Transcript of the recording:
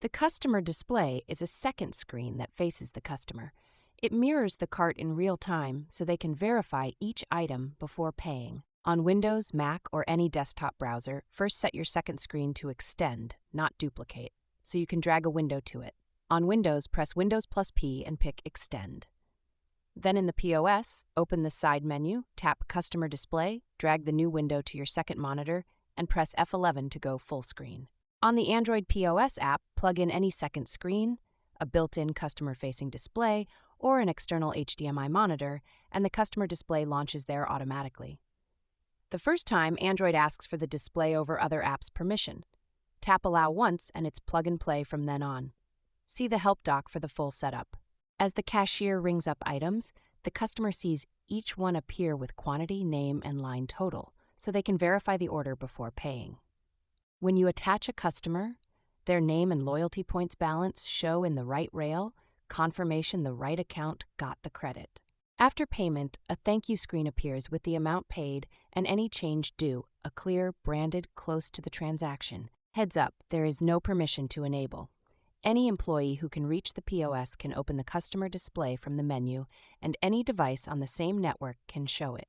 The customer display is a second screen that faces the customer. It mirrors the cart in real time so they can verify each item before paying. On Windows, Mac, or any desktop browser, first set your second screen to Extend, not Duplicate, so you can drag a window to it. On Windows, press Windows plus P and pick Extend. Then in the POS, open the side menu, tap Customer Display, drag the new window to your second monitor, and press F11 to go full screen. On the Android POS app, plug in any second screen, a built-in customer-facing display, or an external HDMI monitor, and the customer display launches there automatically. The first time, Android asks for the display over other apps permission. Tap Allow once and it's plug and play from then on. See the help doc for the full setup. As the cashier rings up items, the customer sees each one appear with quantity, name, and line total, so they can verify the order before paying. When you attach a customer, their name and loyalty points balance show in the right rail, confirmation the right account got the credit. After payment, a thank you screen appears with the amount paid and any change due, a clear, branded, close to the transaction. Heads up, there is no permission to enable. Any employee who can reach the POS can open the customer display from the menu, and any device on the same network can show it.